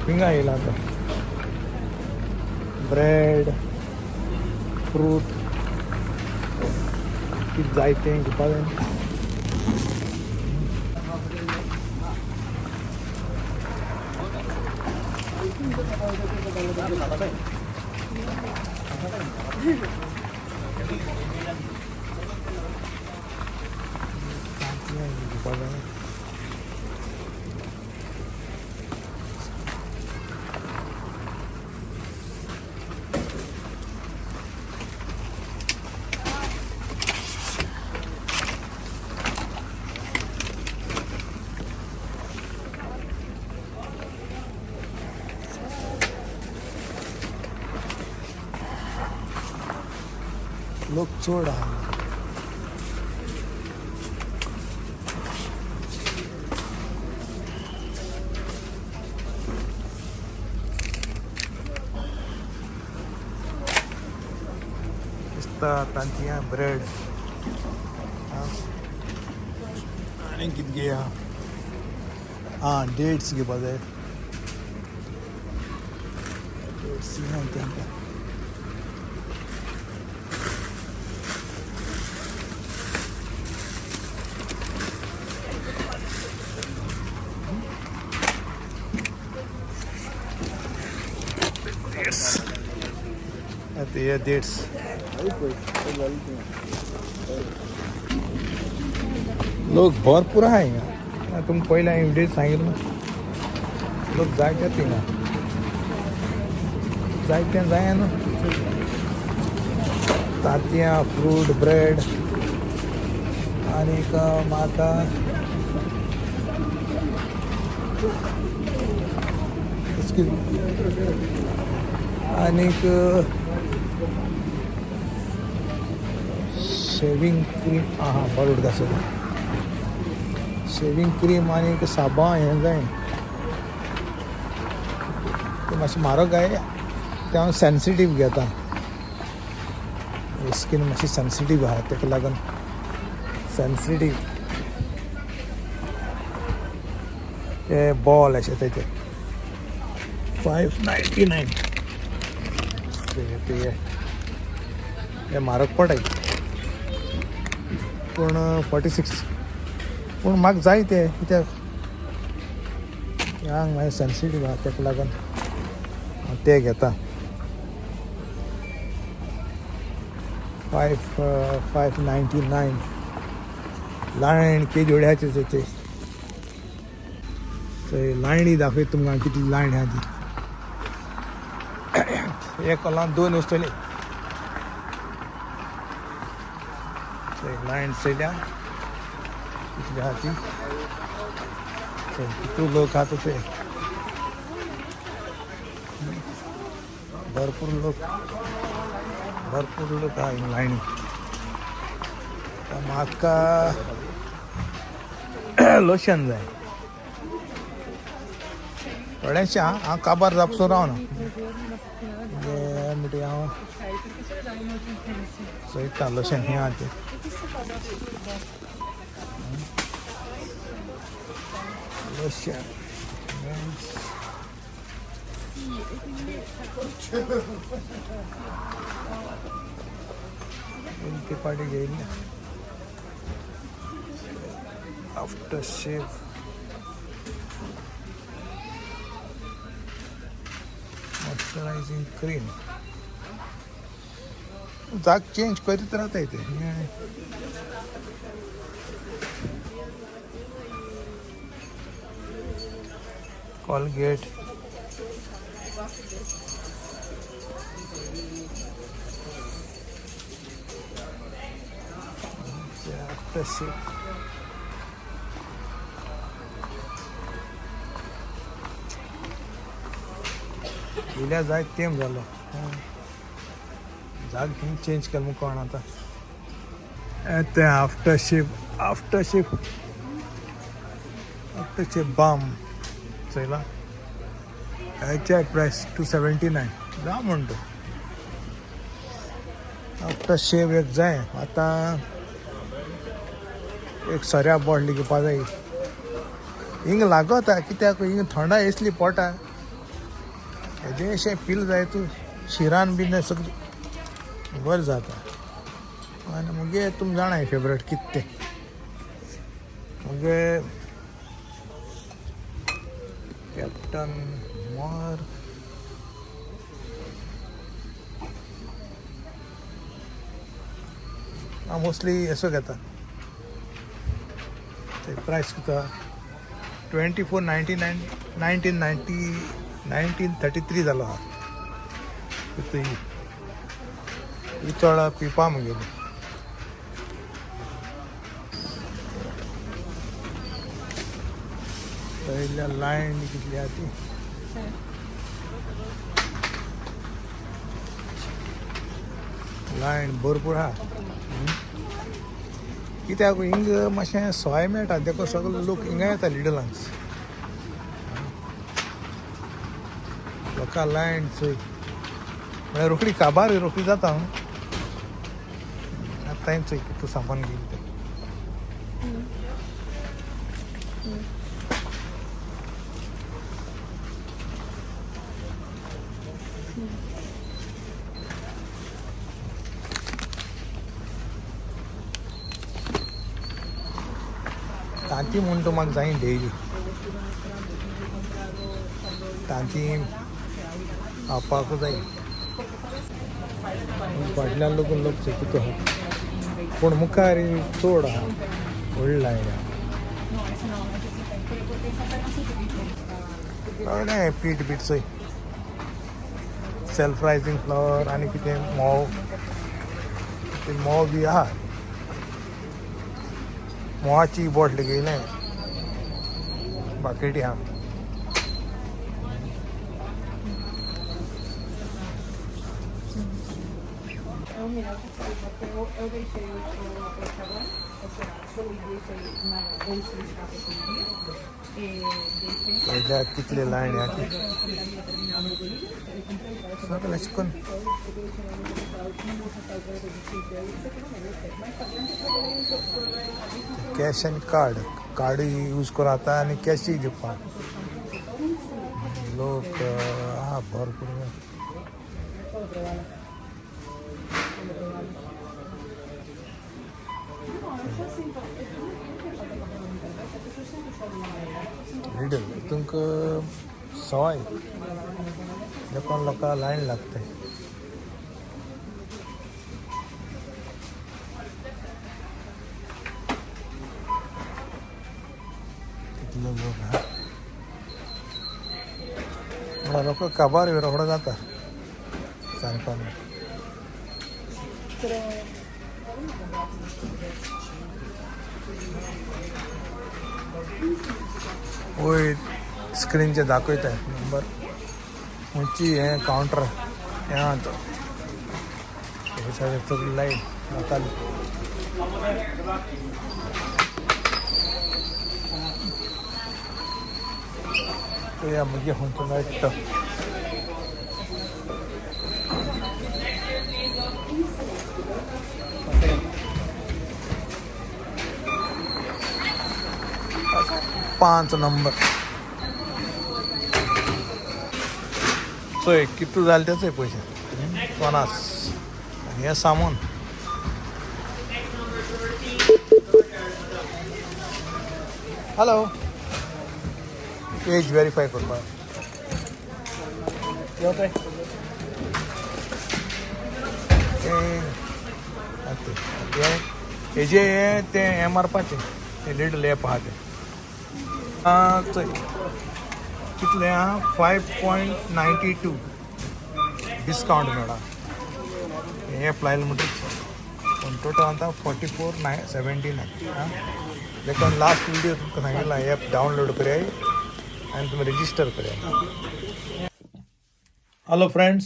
हिंगा येयला आता ब्रेड फ्रूट कितें जाय तें घेवपा जाय लोक चड आहा तांतयां ब्रेड आनी कितें घेया डेट्स घेवपा जाय डेट्स तांकां आता हे डेट्स लोक भरपूर आहे हिंगा तुमकां पयलीं हांवें डेट सांगिल्लो लोक जायते हिंगा जायतें जाय न्हू तांतयां फ्रूट ब्रेड आनीक म्हाका आनीक शेविंग क्रीम बरोड घासत शेविंग क्रीम आनीक साबण हें जाय तें मातशें म्हारग जाय तें हांव सेन्सिटीव घेता स्कीन मातशी सेन्सिटीव आहा तेका लागून सेन्सिटीव ते बॉल अशें तेचे 599 ते म्हारग पडाय पूण 46 पूण म्हाका जाय ते कित्याक आंग मागीर सेन्सिटीव आहा तेका लागून हांव ते घेता 599 लायन केजोड्याचे तेचे लायनी दाखय तुमकां कितली लायन आहा ती एक कोलान 2 आसतली लायन चयल्या कितली आहा ती कितू लोक आहा ते भरपूर लोक आहा लायनी म्हाका लोशन जाय थोडेशें हांव काबार जावपाचो रावना म्हणजे हांव चयता लोशन हें आहा तें लोशन ते पाटी घेयली आफ्टर शेव मॉइस्चरायझिंग क्रीम जाग चेंज करीत राहता ते कोलगेट आफ्टर शेव इल्या जाय तेम जालो जाग हिंग चेंज केल मुको आता ते आफ्टर शेव बाम चयला हेचे प्रायस 279 जा म्हणतो आफ्टर शेव एक जाय आता एक सऱ्या बॉटली घेवपा जाय हिंग लागता कित्याक हिंग थंडाय असली पोटा हेजे अशें पील जाय तूं शिरान बीन सगळें बरें जाता. आनी मुगे तुम जाणाय फेवरेट कितें तें मुगे कॅप्टन मोर हांव मोस्टली असो घेता. ते प्रायस किता 24.99 1933 जालो हा. ही चोळा पिवपा मुगेली. पयल्या लायन कितली आहा ती लायन भरपूर आहा. कित्याक हिंग मातशें सोय मेळटा देखो सगळे लोक हिंगा येता लिडलांक. लोकां लायन चोय म्हळ्यार रोखडी काबार रोखडी जाता. आतां चोय कितू सामान घेवन तें तांती म्हूण तूं म्हाका जाय डेली. तांती खावपाकू जाय. फाटल्यान लोकून लोक कितू आहा पूण मुखार चड आहा व्हडली लायन आहा. थोडें पीठ बीठ चोय सेल्फ रायजींग फ्लावर आनी कितें मोव बी आहा. मोवाची बॉटल घेयलें बाकेटी आहा. पयल्या कितले लायन आहा ती सगळें अशें करून कॅश आनी कार्ड यूज करून आता आनी कॅशय दिवपा लोक आहा भरपूर. लिडल तुमकां सवाय देखून लोकां लायन लागताय. कितले लोक आहा म्हळ्यार रोखडो काबार रोखडो जाता सांगपा न्हू. वयर स्क्रीनचेर दाखयताय नंबर खंयची हें कावंटर हें आहा तो हे सायडीक सगळी लायन जाताली. पळया मुगे खंयचो मेळटा तो 5 नंबर चोय कितू जाले तेचोय पयशे 50. हें सामान हॅलो एज व्हेरीफाय करपाक हेजे तें हें मारपाचें तें लिडल एप आहा तें चोय कितले आहा 5.92 डिस्कावंट मेळ्ळा. हें एप लायलें म्हणटच पूण टोटल आतां 44,79 आं. देखून लास्ट व्हिडियो तुमकां सांगितला एप डावनलोड कराय आनी तुमी रेजिस्टर कराय. हॅलो फ्रेंड्स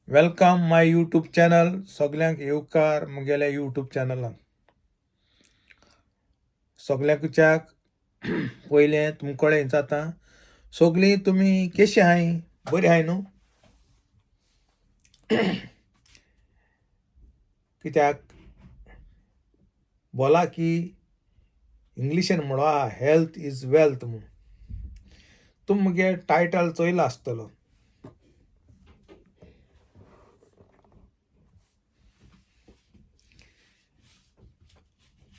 वेलकम माय यूट्यूब चॅनल. सगल्यांक येवकार मुगेल्या यूट्यूब चॅनलान. सगल्याच्याक पयलें तुमचे कडेन जाता सगलीं तुमी केशी आहाय बरी आहाय न्हू. कित्याक बोला की इंग्लिशेन म्हणो आहा हेल्थ इज वेल्थ म्हणून. तुमगे टायटल चोयलो आसतलो.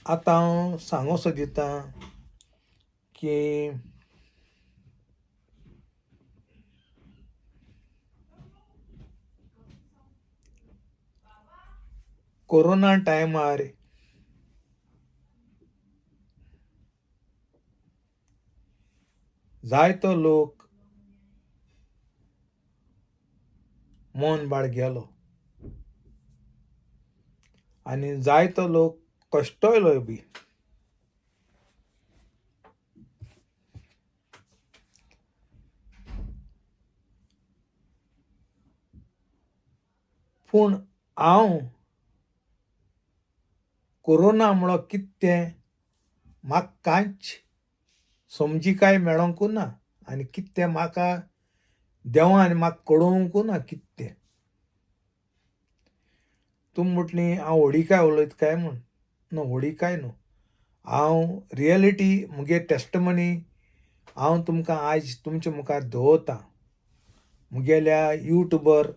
आतां हांव सांगो सोदितां की कोरोना टायमार जायतो लोक मौन बाळगिलो आनी जायतो लोक कश्टयलोय बी. पूण हांव कोरोना म्हणलो कितें तें म्हाका कांयच समजिकाय मेळोंकू ना आनी कितें तें म्हाका देवान म्हाका कळोवंकू ना कितें तें. तुम म्हटली हांव व्हडिकाय उलयता काय म्हूण. न्हू, व्हडिकाय न्हू. हांव रियलिटी मुगे टेस्टमनी हांव तुमकां आयज तुमचे मुखार दवरतां. मुगेल्या यूट्यूबर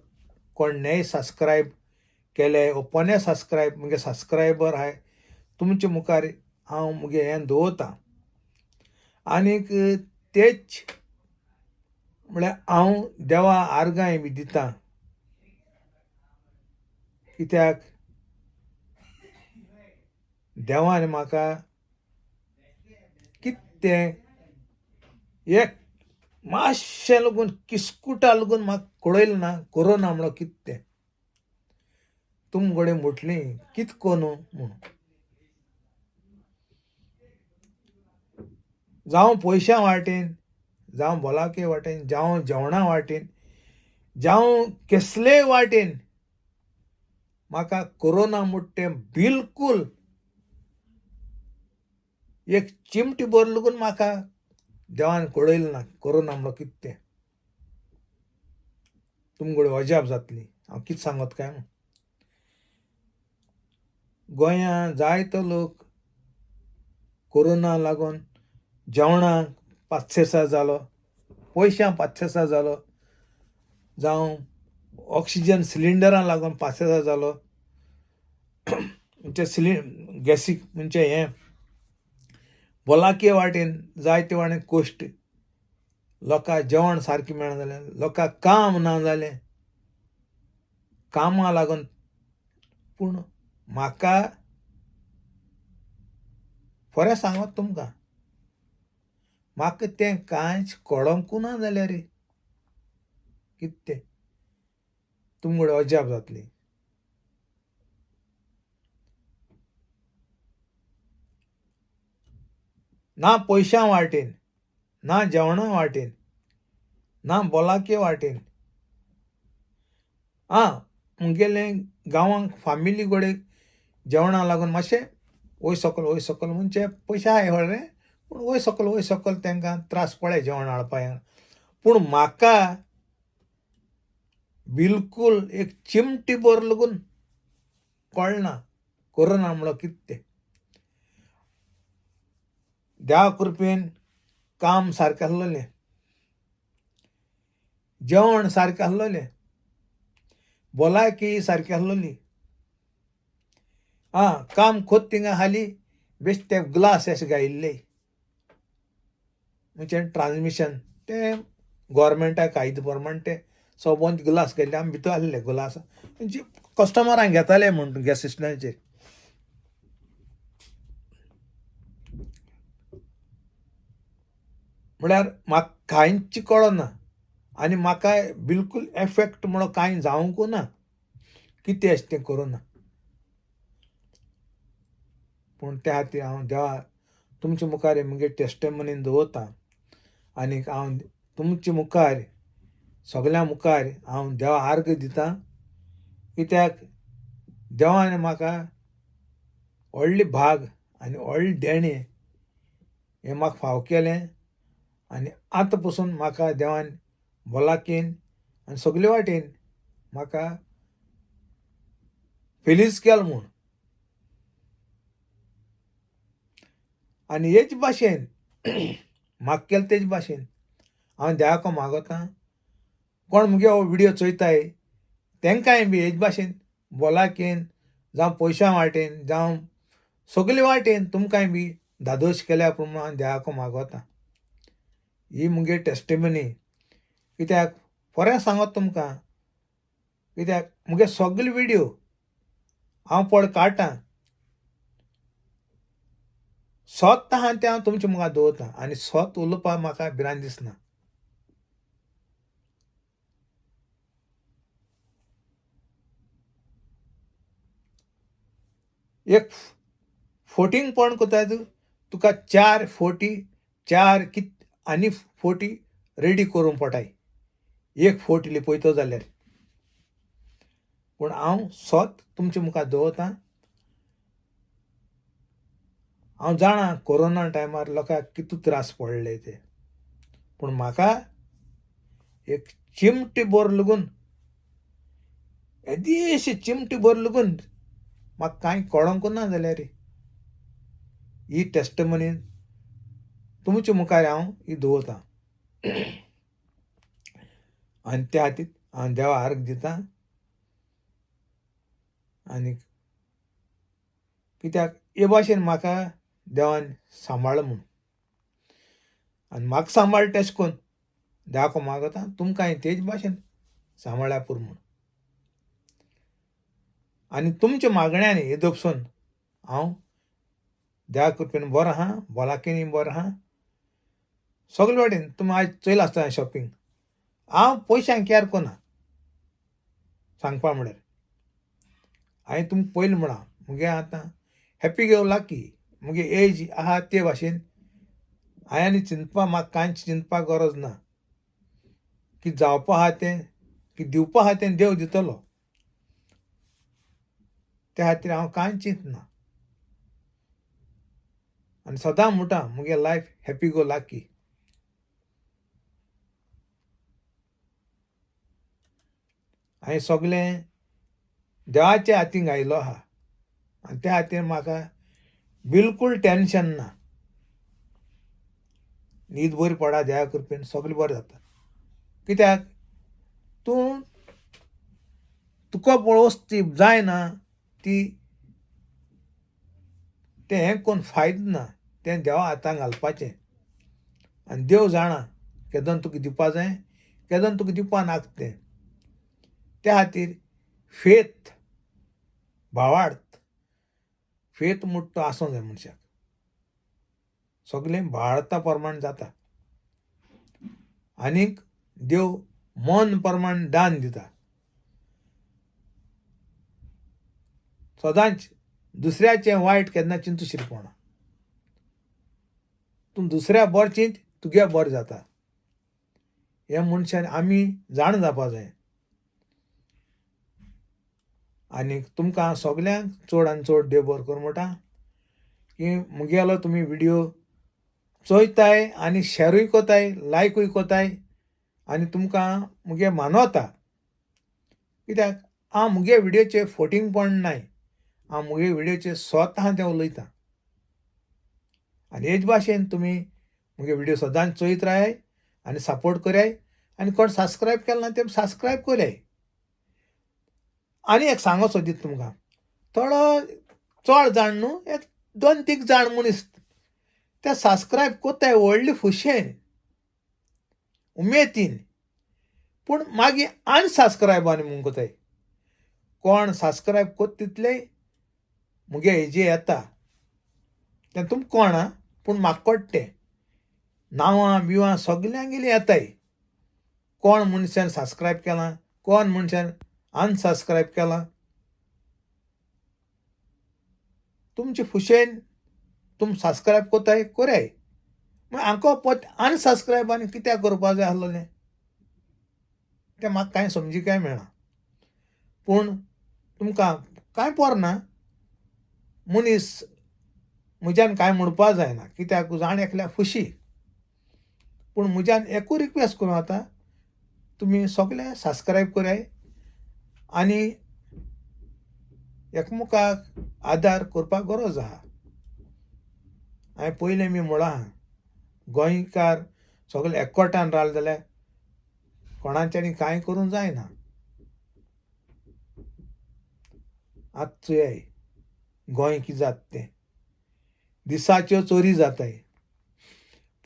कोण नये सबस्क्रायब केले पोने सबस्क्रायब मुगे सबस्क्रायबर आहाय तुमचे मुखार हांव मुगे हें दवरतां. आनीक तेच म्हळ्यार हांव देवा आर्गांय बी दितां. कित्याक देवान म्हाका कितें तें एक मातशें लागून किस्कुटा लागून म्हाका कळयलें ना कोरोना म्हणलो कितें तें. तुम घोडे म्हटलीं कितें कोन्नू म्हूण. जावं पयशां वाटेन, जावं भलाके वाटेन, जावं जेवणा वाटेन, जावं कसलेय वाटेन म्हाका कोरोना म्हणटा तें बिलकूल एक चिमटी भर लागून म्हाका देवान कळयलें ना कोरोना म्हणलो कितें तें. तुमगेर अजाप जातली हांव कितें सांगत काय म्हूण. गोंयांत जायतो लोक कोरोना लागून जेवणाक पासयेसां जालो, पयशां पासयेसां जालो, जावं ऑक्सिजन सिलिंडरां लागून पासयेसां जालो, म्हणजे गॅसीक म्हणजे हें भलाके वाटेन जायते वाटेन कोश्ट. लोकांक जेवण सारकें मेळना जालें, लोकांक काम ना जालें, कामां लागून. पूण म्हाका खरें सांगत तुमकां म्हाका तें कांयच कळोंकू ना जाल्यार कितें तें तुमगेर अजाप जातली. ना पयशां वाटेन, ना जेवणा वाटेन, ना भलाके वाटेन. मुगेलें गांवांक फामिली घोडे जेवणा लागून मातशें वयर सकयल म्हणजे पयशे आहाय व्हडले पूण वयर सकयल तांकां त्रास पडले जेवण हाडपाक. पूण म्हाका बिलकूल एक चिमटी भर लागून कळना कोरोना म्हणलो कितें तें. देवा कृपेन काम सारकें आसलोलें, जेवण सारकें आसलोलें, भलायकी सारकी आसलोली. काम खोत थिंगा हाली बेश्टे ग्लास अशें घायिल्ले म्हणजे ट्रान्समिशन तें गोवोरमेंटा कायदे प्रमाण तें सबंद ग्लास घायिल्ले आमी भितर आसले ग्लास म्हणजे कस्टमरांक घेताले म्हूण गॅस सिलिंडराचेर. म्हळ्यार म्हाका कांयच कळना आनी म्हाका बिलकूल एफेक्ट म्हणून कांय जावंकू ना कितें अशें तें कोरोना. पूण त्या खातीर हांव देवा तुमचे मुखार मुगे टेस्टमनी दवरतां आनीक हांव तुमचे मुखार सगळ्यां मुखार हांव देवा आर्ग दितां. कित्याक देवान म्हाका व्हडली भाग आनी व्हडलें देणें हें म्हाका फाव केलें आनी आतां पसून म्हाका देवान भलाकेन आनी सगळे वाटेन म्हाका फेलीच केलो म्हूण. आनी हेच भाशेन म्हाका केलें तेच भाशेन हांव देवाको मागोतां कोण मुगे हो व्हिडिओ चोयताय तेंकांय बी हेज भाशेन भलाकेन जावं पयशां वाटेन जावं सगळे वाटेन तुमकांय बी धादोश केल्या प्रमाण हांव देवाको मागोतां. ही मुगे टेस्टिमनी. कित्याक खरें सांगत तुमकां, कित्याक मुगे सगळे व्हिडिओ हांव पळ काडटां सोत आहा तें हांव तुमचे मुखार दवरतां आनी सोत उलोवपाक म्हाका भिरांत दिसना. एक फोटींग कोण कोत्ताय तुका 4 फोटी 4 आनी फोटी रेडी करूंक पडटाय एक फोट लिपयतो जाल्यार. पूण हांव सोत तुमचे मुखार दवरतां. हांव जाणां कोरोना टायमार लोकांक कितू त्रास पडले ते, पूण म्हाका एक चिमटी भर लगून येदीशी चिमटी भर लगून म्हाका कांय कळोंक ना जाल्यार ही टेस्टमनी तुमचे मुखार हांव ही दवरतां. आनी त्या खातीर हांव देवा आर्ग दितां. आनी कित्याक हे भाशेन म्हाका देवान सांबाळ्ळो म्हूण आनी म्हाका सांबाळ्ळें तेश कोन्न देवाको मागोतां तुमकांय तेच भाशेन सांबाळ्ळ्या पुरो म्हूण. आनी तुमच्या मागण्यांनी येदो पसून हांव देवा कृपेन बरो आहा, भलाकेनी बरो आहा. सगळे वाटेन तुमी आयज चयलां आसतना शॉपिंग हांव पयशांक केअर कोना सांगपा म्हळ्यार. हांवें तुमकां पयलीं म्हणा मुगे आतां हॅप्पी गो लकी मुगे एज आहा ते भाशेन हांवें आनी चिंतपा म्हाका कांयच चिंतपाक गरज ना. कितें जावपा आहा तें कितें दिवपा आहा तें देव दितलो. त्या खातीर हांव कांयच चिंतना आनी सदां म्हणटा मुगे लायफ हॅप्पी गो लकी. हांवें सगळें देवाच्या हातीन घायलो आहा आनी त्या खातीर म्हाका बिलकूल टेन्शन ना. न्हीद बरी पडा देवा कृपेन सगळें बरें जाता. कित्याक तुका पळोवस ती जायना ती तें हें कोन्न फायदो ना. तें देवा हातांत घालपाचें आनी देव जाणा केदोन तुका दिवपा जाय केदोन तुका दिवपा नाका तें. त्या खातीर फेथ भावार्थ फेथ म्हणटा तो आसूं जाय मनशाक. सगळें भावार्था प्रमाण जाता आनीक देव मन प्रमाण दान दिता. सदांच दुसऱ्याचें वायट केन्ना चिंतू शिरपणा. तूं दुसऱ्या बरें चिंत तुगे बरें जाता. हे मनशान आमी जाण जावपा जाय. आनी तुमकां सगल्यांक चड आनी चड देव बरें करूं म्हणटा की मुगेलो तुमी व्हिडिओ चोयताय आनी शेरूय कोताय लायकूय कोताय आनी तुमकां मुगे मानवता. कित्याक हांव मुगे व्हिडिओचेर फोटींग पडनाय. हांव मुगे व्हिडिओचेर स्वता तें उलयतां आनी हेच भाशेन तुमी मुगे व्हिडिओ सदांच चोयत रायाय आनी सपोर्ट कराय आनी कोण सबस्क्रायब केलें ना तें सबस्क्रायब कराय. आनी एक सांगो सोदीत तुमकां थोडो चड जाण न्हू एक 2-3 जाण मनीस ते सबस्क्रायब कोत्ताय व्हडले खुशयेन उमेदीन पूण मागीर अनसबस्क्रायब म्हूण कोत्ताय. कोण सबस्क्रायब कोत्ता तितलें मुगे हेजेर येता तें तुमकां कोणा पूण म्हाका कळटा नांवां बिवां सगल्यांगेलीं येताय. कोण मनशान सबस्क्रायब केलां कोण मनशान अनसबस्क्रायब केलां. तुमचे खुशेन तुम सबस्क्रायब कोत्ताय कोराय. मागीर हांव अनसबस्क्रायब आनी कित्याक करपा जाय आसलोलें तें म्हाका कांय समजिकाय मेळना. पूण तुमकां कांय पोरना मनीस म्हज्यान कांय म्हणपा जायना कित्याक जाण एकल्या खुशी. पूण म्हज्यान एकूय रिक्वेस्ट करूं आतां तुमी सगळे सबस्क्रायब कराय आनी एकमुखाक आदार करपाक गरज आहा. हांवें पयलें मी म्हळां गोंयकार सगळे एकवटान रावले जाल्यार कोणाच्यांनी कांय करूंक जायना. आतां चोयाय गोंय कितें जाता तें. दिसाच्यो चोरी जाताय.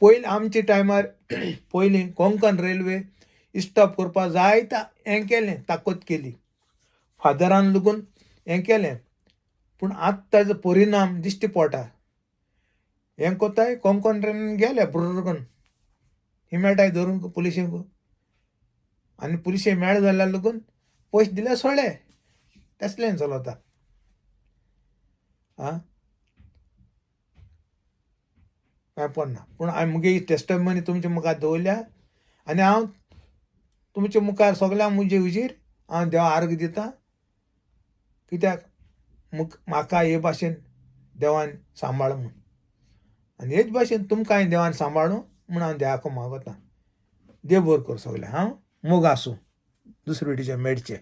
पयलीं आमच्या टायमार पयलीं कोंकण रेल्वे स्टॉप करपाक जायत हें केलें, ताकद केली, फादरान लागून हें केलें. पूण आतां ताजो परिणाम दिश्टी पडटा. हें कोताय कोंकण रेल्वेन गेले बुर्र करून ही मेळटाय धरून पुलिशेक, आनी पुलिशे मेळ जाल्यार लागून पयशे दिले सोडले. तसलें चलता. आं कांय पडना. पूण हांवें मुगे टेस्टमनी तुमच्या मुखार दवरल्या आनी हांव तुमच्या मुखार सगळ्यांक म्हजे हुजीर हांव देवा आर्ग दितां. कित्याक म्हाका हे भाशेन देवान सांबाळ म्हूण, आनी हेच भाशेन तुमकांय देवान सांबाळूं म्हूण हांव देवाक मागतां. देव बरें करूं सगळें. हांव मोग आसूं दुसरे वाटेचें मेळचें.